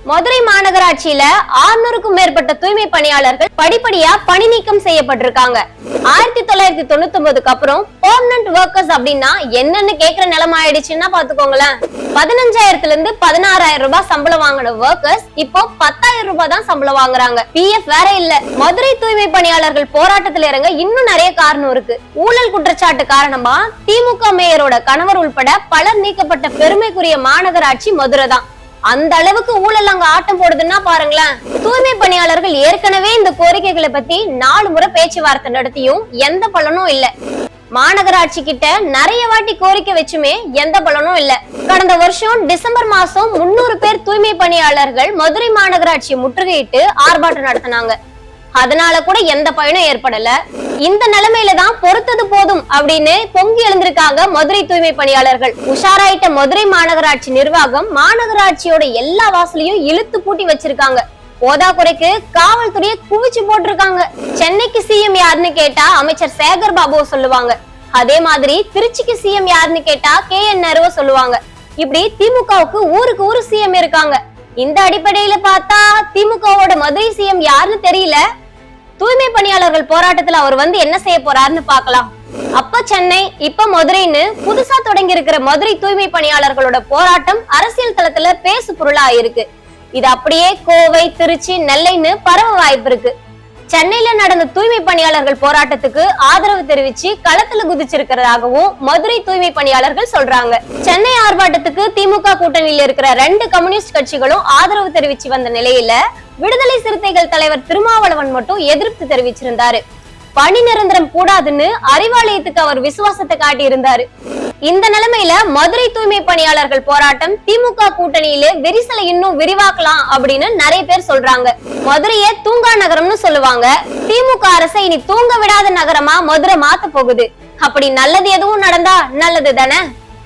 மதுரை மாநகராட்சியில 600க்கும் மேற்பட்ட தூய்மை பணியாளர்கள் படிப்படியா பணி நீக்கம் செய்யப்பட்டிருக்காங்க. 1999க்கு அப்புறம் பெர்மனன்ட் வொர்க்கர்ஸ் அப்படின்னா என்னன்னு கேக்குற நிலைமை ஆயிடுச்சுன்னா பாத்துக்கோங்களேன். 15,000 இருந்து 16,000 ரூபாய் சம்பளம் வாங்கின வொர்க்கர்ஸ் இப்போ 10,000 ரூபாய் தான் சம்பளம் வாங்குறாங்க. பிஎஃப் வேற இல்ல. மதுரை தூய்மை பணியாளர்கள் போராட்டத்தில் இறங்க இன்னும் நிறைய காரணம் இருக்கு. ஊழல் குற்றச்சாட்டு காரணமா திமுக மேயரோட கணவர் உள்பட பலர் நீக்கப்பட்ட பெருமைக்குரிய மாநகராட்சி மதுரை தான். அந்த அளவுக்கு ஊழல் அங்க ஆட்டம் போடுதுன்னா பாருங்களேன். தூய்மை பணியாளர்கள் ஏற்கனவே இந்த கோரிக்கைகளை பத்தி 4 முறை பேச்சுவார்த்தை நடத்தியும் எந்த பலனும் இல்ல. மாநகராட்சி கிட்ட நிறைய வாட்டி கோரிக்கை வச்சுமே எந்த பலனும் இல்ல. கடந்த வருஷம் டிசம்பர் மாசம் 300 பேர் தூய்மை பணியாளர்கள் மதுரை மாநகராட்சியை முற்றுகையிட்டு ஆர்ப்பாட்டம் நடத்தினாங்க. அதனால கூட எந்த பயனும் ஏற்படல. இந்த நிலைமையில தான் பொறுத்தது போதும் அப்படின்னு பொங்கி எழுந்திருக்காங்க மதுரை தூய்மை பணியாளர்கள். உஷாராயிட்ட மதுரை மாநகராட்சி நிர்வாகம் மாநகராட்சியோட எல்லா வாசலையும் இழுத்து பூட்டி வச்சிருக்காங்க. போதாக்குறைக்கு காவல்துறையை குவிச்சு போட்டிருக்காங்க. சென்னைக்கு சிஎம் யாருன்னு கேட்டா அமைச்சர் சேகர் பாபுவை சொல்லுவாங்க. அதே மாதிரி திருச்சிக்கு சிஎம் யாருன்னு கேட்டா KN நேருவை சொல்லுவாங்க. இப்படி திமுகவுக்கு ஊருக்கு ஊரு சிஎம் இருக்காங்க. இந்த அடிப்படையில பார்த்தா திமுகவோட மதுரை சிஎம் யாருன்னு தெரியல. தூய்மை பணியாளர்கள் போராட்டத்துல அவர் வந்து என்ன செய்ய போறாருன்னு பாக்கலாம். அப்ப சென்னை இப்ப மதுரைன்னு புதுசா தொடங்கி இருக்கிற மதுரை தூய்மை பணியாளர்களோட போராட்டம் அரசியல் தளத்துல பேசு பொருளா இருக்கு. இது அப்படியே கோவை, திருச்சி, நெல்லைன்னு பரவ வாய்ப்பு இருக்கு. சென்னையில நடந்த தூய்மை பணியாளர்கள் போராட்டத்துக்கு ஆதரவு தெரிவிச்சு களத்துல குதிச்சிருக்கிறதாகவும் மதுரை தூய்மை பணியாளர்கள் சொல்றாங்க. சென்னை ஆர்ப்பாட்டத்துக்கு திமுக கூட்டணியில இருக்கிற 2 கம்யூனிஸ்ட் கட்சிகளும் ஆதரவு தெரிவிச்சு வந்த நிலையில விடுதலை சிறுத்தைகள் தலைவர் திருமாவளவன் மட்டும் எதிர்ப்பு தெரிவிச்சிருந்தாரு. பணி நிரந்தரம் கூடாதுன்னு அறிவாலயத்துக்கு அவர் விசுவாசத்தை காட்டி இருந்தாரு. இந்த நிலைமையில மதுரை தூய்மை பணியாளர்கள் போராட்டம் திமுக கூட்டணியிலே விரிசலை இன்னும் விரிவாக்கலாம் அப்படின்னு நிறைய பேர் சொல்றாங்க. மதுரையை தூங்கா நகரம்னு சொல்லுவாங்க. திமுக அரசை இனி தூங்க விடாத நகரமா மதுரை மாத்த போகுது. அப்படி நல்லது எதுவும் நடந்தா நல்லது தானே.